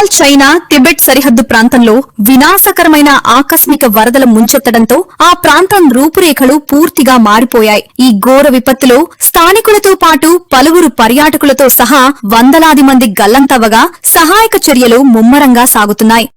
Nepal, China, Tibet సరిహద్దు ప్రాంతంలో వినాశకరమైన ఆకస్మిక వరదల ముంచెత్తడంతో ఆ ప్రాంతం రూపురేఖలు పూర్తిగా మారిపోయాయి. ఈ ఘోర విపత్తులో స్థానికులతో పాటు పలువురు పర్యాటకులతో సహా వందలాది మంది గల్లంతవ్వగా సహాయక చర్యలు ముమ్మరంగా సాగుతున్నాయి.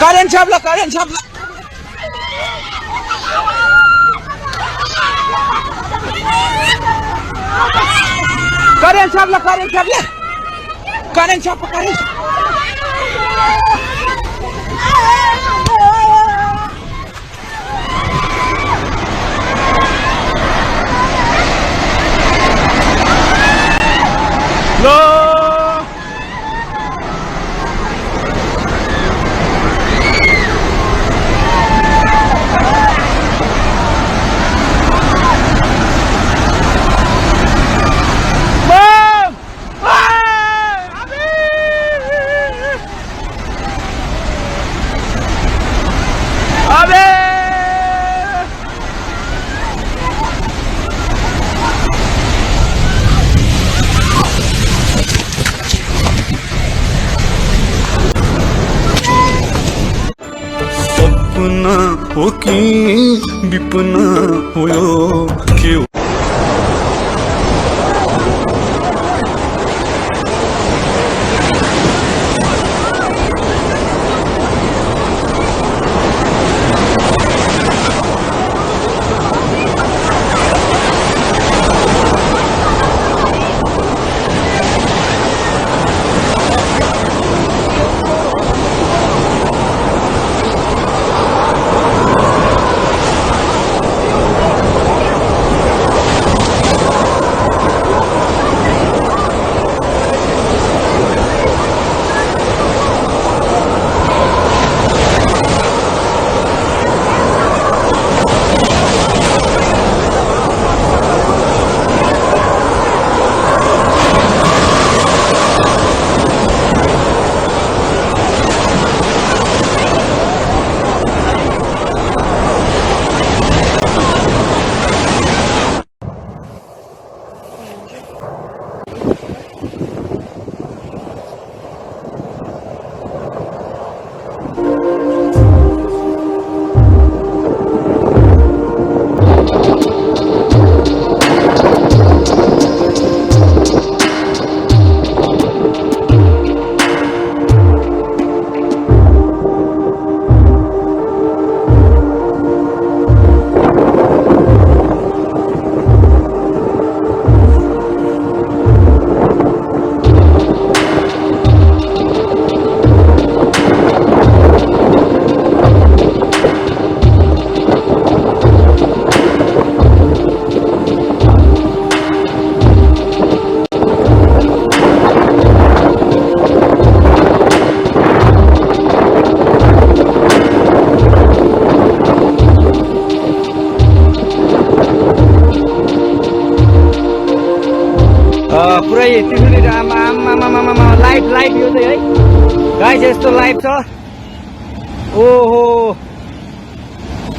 Kalian siapa? Kalian siapa? Kalian siapa? Kalian siapa? Kalian siapa? Kalian सपना हो कि विपना हो क्यों पुरै तिमीले आमा लाइट लाइट यो चाहिँ है गाइस यस्तो लाइट छ ओहो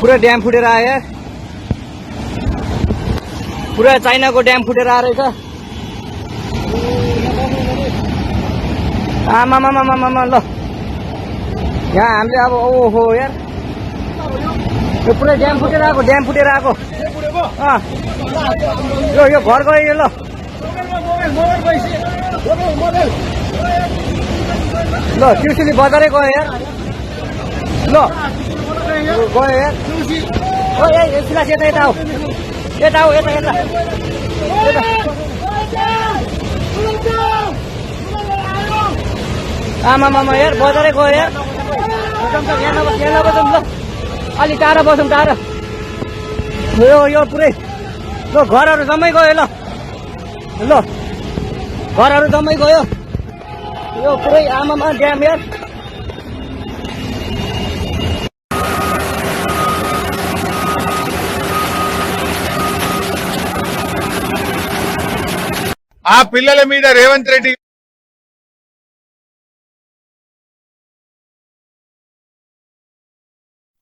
पुरा ड्याम फुटेर आयो पुरा चाइनाको ड्याम फुटेर आएर छ आमा ल यहाँ हामीले अब ओहो यार यो पुरै ड्याम फुटेर आएको यो घर गयो ल ल त्रिशुली बजारै गयो यार ल गयो यार ओ ए सिलास यता आऊ यता आमा यार बजारै गयो यार यहाँ नबसौँ ल अलि टाढा बसौँ टाढा यो पुरै ल घरहरू जम्मै गयो ल घरहरू जम्मै गयो यो पुरै आमामा ड्याम यार ఆ పిల్లల మీద రేవంత్ రెడ్డి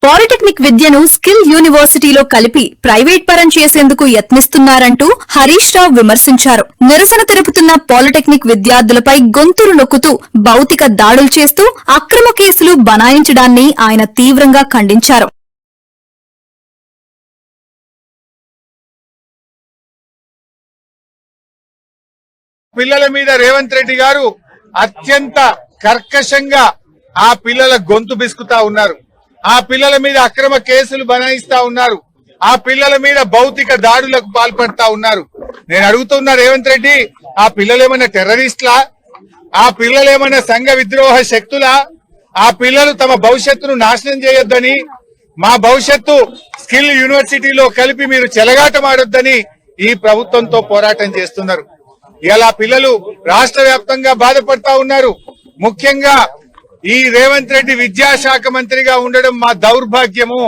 పాలిటెక్నిక్ విద్యను స్కిల్ యూనివర్సిటీలో కలిపి ప్రైవేట్ పరం చేసేందుకు యత్నిస్తున్నారంటూ హరీష్ రావు విమర్శించారు. నిరసన తెలుపుతున్న పాలిటెక్నిక్ విద్యార్థులపై గొంతులు నొక్కుతూ భౌతిక దాడులు చేస్తూ అక్రమ కేసులు బనాయించడాన్ని ఆయన తీవ్రంగా ఖండించారు. పిల్లల మీద రేవంత్ రెడ్డి గారు అత్యంత కర్కశంగా ఆ పిల్లల గొంతు బిసుకుతా ఉన్నారు. ఆ పిల్లల మీద అక్రమ కేసులు బనాయిస్తా ఉన్నారు. ఆ పిల్లల మీద భౌతిక దాడులకు పాల్పడతా ఉన్నారు. నేను అడుగుతున్నా రేవంత్ రెడ్డి, ఆ పిల్లలేమన్నా టెర్రరిస్టులా? ఆ పిల్లలేమన్నా సంఘ విద్రోహ శక్తులా? ఆ పిల్లలు తమ భవిష్యత్తును నాశనం చేయొద్దని, మా భవిష్యత్తు స్కిల్ యూనివర్సిటీలో కలిపి మీరు చెలగాటమాడొద్దని ఈ ప్రభుత్వంతో పోరాటం చేస్తున్నారు. ఇలా పిల్లలు రాష్ట్ర వ్యాప్తంగా బాధపడతా ఉన్నారు. ముఖ్యంగా ఈ రేవంత్ రెడ్డి విద్యాశాఖ మంత్రిగా ఉండడం మా దౌర్భాగ్యము.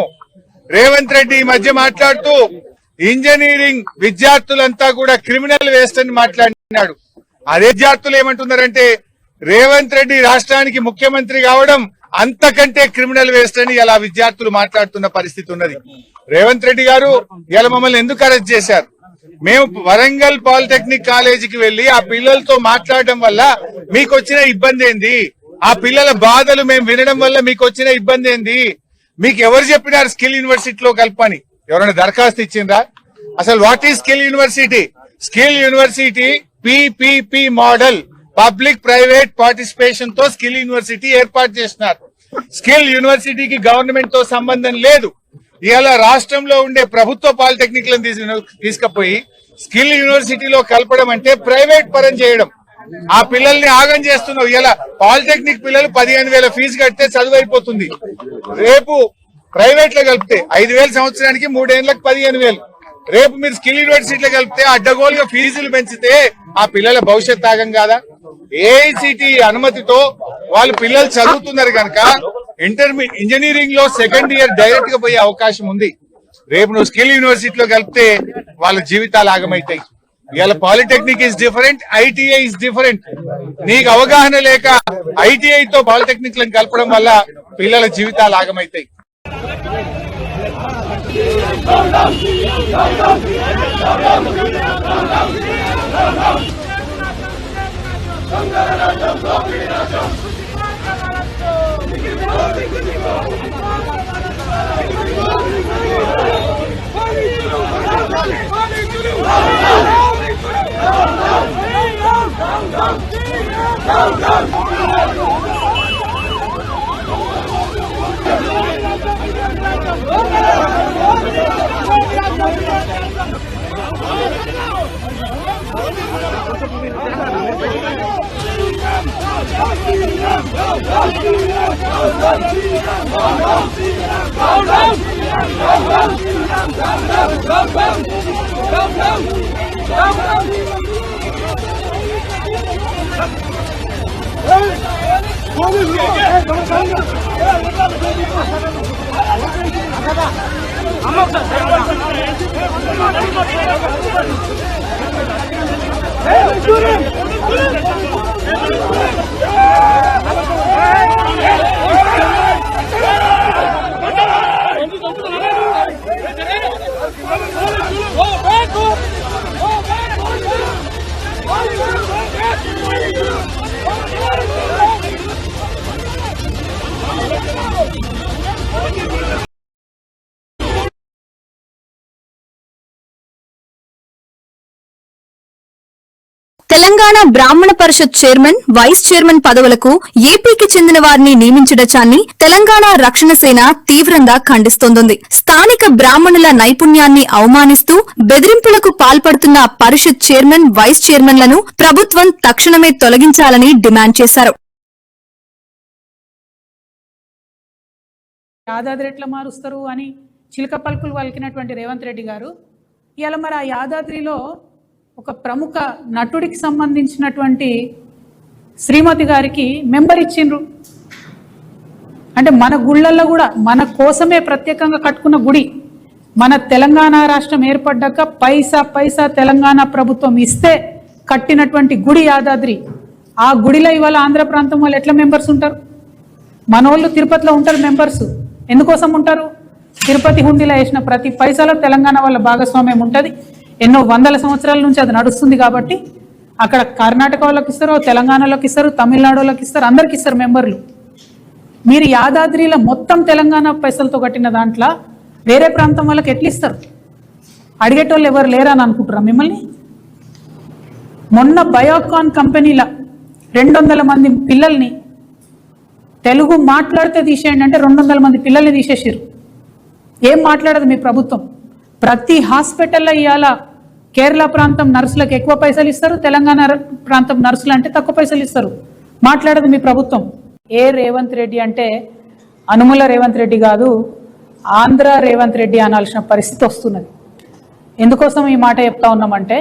రేవంత్ రెడ్డి ఈ మధ్య మాట్లాడుతూ ఇంజనీరింగ్ విద్యార్థులంతా కూడా క్రిమినల్ వేస్ట్ అని మాట్లాడినాడు. అదే విద్యార్థులు ఏమంటున్నారంటే రేవంత్ రెడ్డి రాష్ట్రానికి ముఖ్యమంత్రి కావడం అంతకంటే క్రిమినల్ వేస్ట్ అని ఇలా విద్యార్థులు మాట్లాడుతున్న పరిస్థితి ఉన్నది. రేవంత్ రెడ్డి గారు ఇలా మమ్మల్ని ఎందుకు అరెస్ట్ చేశారు? మేము వరంగల్ పాలిటెక్నిక్ కాలేజీకి వెళ్లి ఆ పిల్లలతో మాట్లాడడం వల్ల మీకు వచ్చిన ఇబ్బంది ఏంది? ఆ పిల్లల బాధలు మేము వినడం వల్ల మీకు వచ్చిన ఇబ్బంది ఏంది? మీకు ఎవరు చెప్పినారు స్కిల్ యూనివర్సిటీలో కలపని? ఎవరైనా దరఖాస్తు ఇచ్చిందా? అసలు what is skill university? Skill university PPP model, public private participation తో స్కిల్ యూనివర్సిటీ ఏర్పాటు చేసినారు. స్కిల్ యూనివర్సిటీకి గవర్నమెంట్ తో సంబంధం లేదు. ఇవాళ రాష్ట్రంలో ఉండే ప్రభుత్వ పాలిటెక్నిక్లను తీసుకుపోయి స్కిల్ యూనివర్సిటీలో కలపడం అంటే ప్రైవేట్ పరం చేయడం. ఆ పిల్లల్ని ఆగం చేస్తున్నావు. ఇలా పాలిటెక్నిక్ పిల్లలు 15,000 ఫీజు కడితే చదువు అయిపోతుంది. రేపు ప్రైవేట్ లో కలిపితే 5,000 సంవత్సరానికి, 3 ఏళ్లకు 15,000. రేపు మీరు స్కిల్ యూనివర్సిటీలో కలిపితే అడ్డగోలుగా ఫీజులు పెంచితే ఆ పిల్లల భవిష్యత్ ఆగం కాదా? ఏఐసిటి అనుమతితో వాళ్ళు పిల్లలు చదువుతున్నారు కనుక ఇంజనీరింగ్ లో సెకండ్ ఇయర్ డైరెక్ట్ గా పోయే అవకాశం ఉంది. రేపు నువ్వు స్కిల్ యూనివర్సిటీలో కలిపితే వాళ్ళ జీవితాలు ఆగమైతాయి. ఇవాళ polytechnic is different, ITI is different. నీకు అవగాహన లేక ఐటీఐ తో పాలిటెక్నిక్ లను కలపడం వల్ల పిల్లల జీవితాలు ఆగమైతాయి. తెలంగాణ బ్రాహ్మణ పరిషత్ చైర్మన్, వైస్ చైర్మన్ పదవులకు ఏపీకి చెందిన వారిని నియమించడాన్ని తెలంగాణ రక్షణ సేన తీవ్రంగా ఖండిస్తోంది. స్థానిక బ్రాహ్మణుల నైపుణ్యాన్ని అవమానిస్తూ బెదిరింపులకు పాల్పడుతున్న పరిషత్ చైర్మన్, వైస్ చైర్మన్లను ప్రభుత్వం తక్షణమే తొలగించాలని డిమాండ్ చేశారు. యాదాద్రి ఎట్లా మారుస్తారు అని చిలక పలుకులు పలికినటువంటి రేవంత్ రెడ్డి గారు ఇవాళ మరి ఆ యాదాద్రిలో ఒక ప్రముఖ నటుడికి సంబంధించినటువంటి శ్రీమతి గారికి మెంబర్ ఇచ్చిండ్రు. అంటే మన గుళ్ళల్లో కూడా మన కోసమే ప్రత్యేకంగా కట్టుకున్న గుడి, మన తెలంగాణ రాష్ట్రం ఏర్పడ్డాక పైసా తెలంగాణ ప్రభుత్వం ఇస్తే కట్టినటువంటి గుడి యాదాద్రి. ఆ గుడిలో ఇవాళ ఆంధ్ర ప్రాంతం వాళ్ళు ఎట్లా మెంబర్స్ ఉంటారు? మన వాళ్ళు తిరుపతిలో ఉంటారు మెంబర్స్. ఎందుకోసం ఉంటారు? తిరుపతి హుండీలో వేసిన ప్రతి పైసలో తెలంగాణ వాళ్ళ భాగస్వామ్యం ఉంటుంది. ఎన్నో వందల సంవత్సరాల నుంచి అది నడుస్తుంది కాబట్టి అక్కడ కర్ణాటక వాళ్ళకి ఇస్తారు, తెలంగాణలోకి ఇస్తారు, తమిళనాడు వాళ్ళకి ఇస్తారు, అందరికి ఇస్తారు మెంబర్లు. మీరు యాదాద్రిలో మొత్తం తెలంగాణ పైసలతో కట్టిన దాంట్లో వేరే ప్రాంతం వాళ్ళకి ఎట్లా ఇస్తారు? అడిగేటోళ్ళు ఎవరు లేరని అనుకుంటారా మిమ్మల్ని? మొన్న బయోకాన్ కంపెనీలో 200 మంది పిల్లల్ని తెలుగు మాట్లాడితే తీసేయండి అంటే 200 మంది పిల్లల్ని తీసేసారు. ఏం మాట్లాడదు మీ ప్రభుత్వం. ప్రతి హాస్పిటల్లో ఇవాళ కేరళ ప్రాంతం నర్సులకు ఎక్కువ పైసలు ఇస్తారు, తెలంగాణ ప్రాంతం నర్సులు అంటే తక్కువ పైసలు ఇస్తారు. మాట్లాడదు మీ ప్రభుత్వం. రేవంత్ రెడ్డి అంటే అనుముల రేవంత్ రెడ్డి కాదు, ఆంధ్ర రేవంత్ రెడ్డి అనాల్సిన పరిస్థితి వస్తున్నది. ఎందుకోసం ఈ మాట చెప్తా ఉన్నామంటే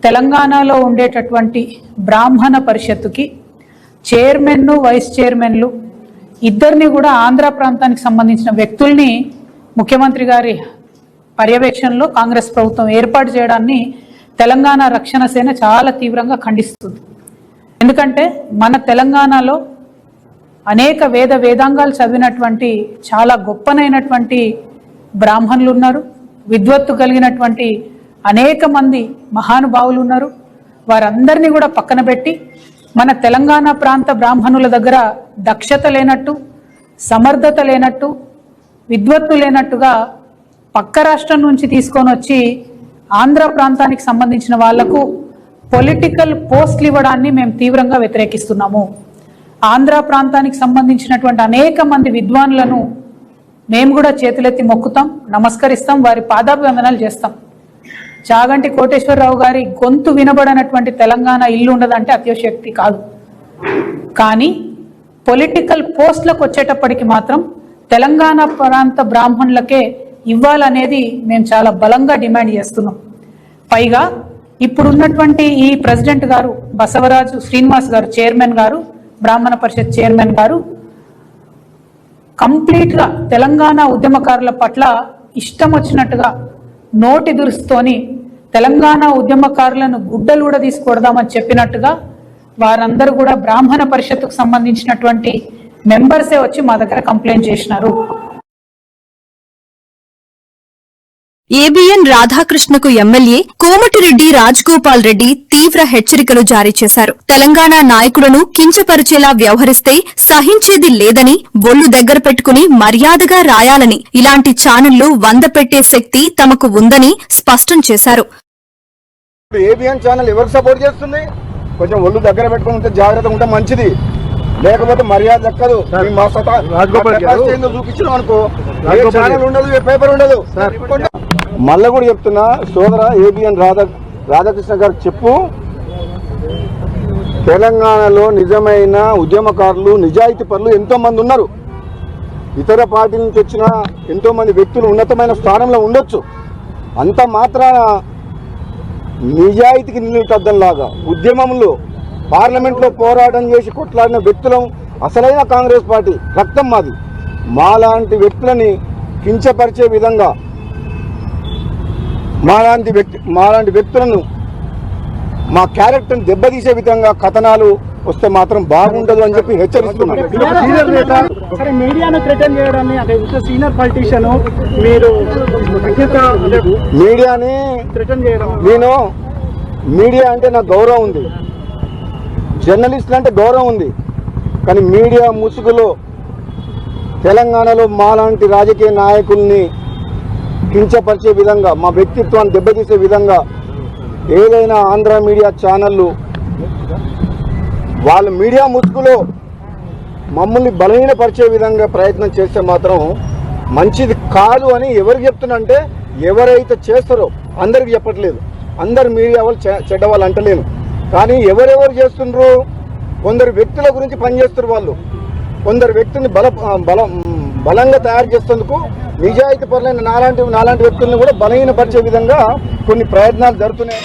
తెలంగాణలో ఉండేటటువంటి బ్రాహ్మణ పరిషత్తుకి చైర్మన్ను వైస్ చైర్మన్లు ఇద్దరిని కూడా ఆంధ్ర ప్రాంతానికి సంబంధించిన వ్యక్తుల్ని ముఖ్యమంత్రి గారి పర్యవేక్షణలో కాంగ్రెస్ ప్రభుత్వం ఏర్పాటు చేయడాన్ని తెలంగాణ రక్షణ సేన చాలా తీవ్రంగా ఖండిస్తుంది. ఎందుకంటే మన తెలంగాణలో అనేక వేదాంగాలు చదివినటువంటి చాలా గొప్పనైనటువంటి బ్రాహ్మణులు ఉన్నారు, విద్వత్తు కలిగినటువంటి అనేక మంది మహానుభావులు ఉన్నారు. వారందరినీ కూడా పక్కన పెట్టి మన తెలంగాణ ప్రాంత బ్రాహ్మణుల దగ్గర దక్షత లేనట్టు, సమర్థత లేనట్టు, విద్వత్తు లేనట్టుగా పక్క రాష్ట్రం నుంచి తీసుకొని వచ్చి ఆంధ్ర ప్రాంతానికి సంబంధించిన వాళ్లకు పొలిటికల్ పోస్టులు ఇవ్వడాన్ని మేము తీవ్రంగా వ్యతిరేకిస్తున్నాము. ఆంధ్ర ప్రాంతానికి సంబంధించినటువంటి అనేక మంది విద్వాన్లను మేము కూడా చేతులెత్తి మొక్కుతాం, నమస్కరిస్తాం, వారి పాదాభివందనాలు చేస్తాం. చాగంటి కోటేశ్వరరావు గారి గొంతు వినబడనటువంటి తెలంగాణ ఇల్లు ఉండదంటే అత్యోశక్తి కాదు. కానీ పొలిటికల్ పోస్టులకు వచ్చేటప్పటికి మాత్రం తెలంగాణ ప్రాంత బ్రాహ్మణులకే ఇవ్వాలనేది మేము చాలా బలంగా డిమాండ్ చేస్తున్నాం. పైగా ఇప్పుడున్నటువంటి ఈ ప్రెసిడెంట్ గారు బసవరాజు శ్రీనివాస్ గారు, చైర్మన్ గారు, బ్రాహ్మణ పరిషత్ చైర్మన్ గారు కంప్లీట్గా తెలంగాణ ఉద్యమకారుల పట్ల ఇష్టం వచ్చినట్టుగా నోటి దురుస్తోని తెలంగాణ ఉద్యమకారులను గుడ్డలు కూడా తీసుకొడదామని చెప్పినట్టుగా వారందరూ కూడా బ్రాహ్మణ పరిషత్తుకు సంబంధించినటువంటి మెంబర్సే వచ్చి మా దగ్గర కంప్లైంట్ చేసినారు. ఏబిఎన్ రాధాకృష్ణకు ఎమ్మెల్యే కోమటిరెడ్డి రాజగోపాల్ రెడ్డి తీవ్ర హెచ్చరికలు జారీ చేశారు. తెలంగాణ నాయకులను కించపరిచేలా వ్యవహరిస్తే సహించేది లేదని, ఒళ్లు దగ్గర పెట్టుకుని మర్యాదగా రాయాలని, ఇలాంటి ఛానళ్లు 100 పెట్టే శక్తి తమకు ఉందని స్పష్టం చేశారు. ఏబిఎన్ ఛానల్ ఎవరికి సపోర్ట్ చేస్తుంది? కొంచెం ఒళ్ళు దగ్గర పెట్టుకుని ఉంటే జాగ్రత్తగా ఉంటే మంచిది, లేకపోతే మర్యాద దక్కదు. చూపించడం అనుకో, ఏ ఛానల్ ఉండదు, ఏ పేపర్ ఉండదు. మళ్ళీ కూడా చెప్తున్నా సోదర ఏబిఎన్ రాధాకృష్ణ గారు చెప్పు, తెలంగాణలో నిజమైన ఉద్యమకారులు, నిజాయితీ పరులు ఎంతో మంది ఉన్నారు. ఇతర పార్టీల నుంచి వచ్చిన ఎంతో మంది వ్యక్తులు ఉన్నతమైన స్థానంలో ఉండొచ్చు. అంత మాత్రాన నిజాయితీకి నిలుటద్దంలాగా ఉద్యమంలో పార్లమెంట్లో పోరాటం చేసి కొట్లాడిన వ్యక్తులం అసలైన కాంగ్రెస్ పార్టీ రక్తం మాది. మాలాంటి వ్యక్తులని కించపరిచే విధంగా, మాలాంటి వ్యక్తులను మా క్యారెక్టర్ని దెబ్బతీసే విధంగా కథనాలు వస్తే మాత్రం బాగుండదు అని చెప్పి హెచ్చరిస్తున్నాను. మీడియాని నేను మీడియా అంటే నాకు గౌరవం ఉంది, జర్నలిస్టులు అంటే గౌరవం ఉంది. కానీ మీడియా ముసుగులో తెలంగాణలో మాలాంటి రాజకీయ నాయకుల్ని కించపరిచే విధంగా, మా వ్యక్తిత్వాన్ని దెబ్బతీసే విధంగా ఏదైనా ఆంధ్ర మీడియా ఛానళ్ళు వాళ్ళ మీడియా ముసుగులో మమ్మల్ని బలహీనపరిచే విధంగా ప్రయత్నం చేస్తే మాత్రం మంచిది కాదు అని ఎవరికి చెప్తున్నా అంటే, ఎవరైతే చేస్తారో అందరికి చెప్పట్లేదు, అందరు మీడియా వాళ్ళు చెడ్డ వాళ్ళు అంటలేను. కానీ ఎవరెవరు చేస్తుండ్రు, కొందరు వ్యక్తుల గురించి పనిచేస్తారు వాళ్ళు, కొందరు వ్యక్తిని బలంగా తయారు చేసేందుకు నిజాయితీ పరులైన నాలాంటి వ్యక్తులను కూడా బలహీనపరిచే విధంగా కొన్ని ప్రయత్నాలు జరుగుతున్నాయి.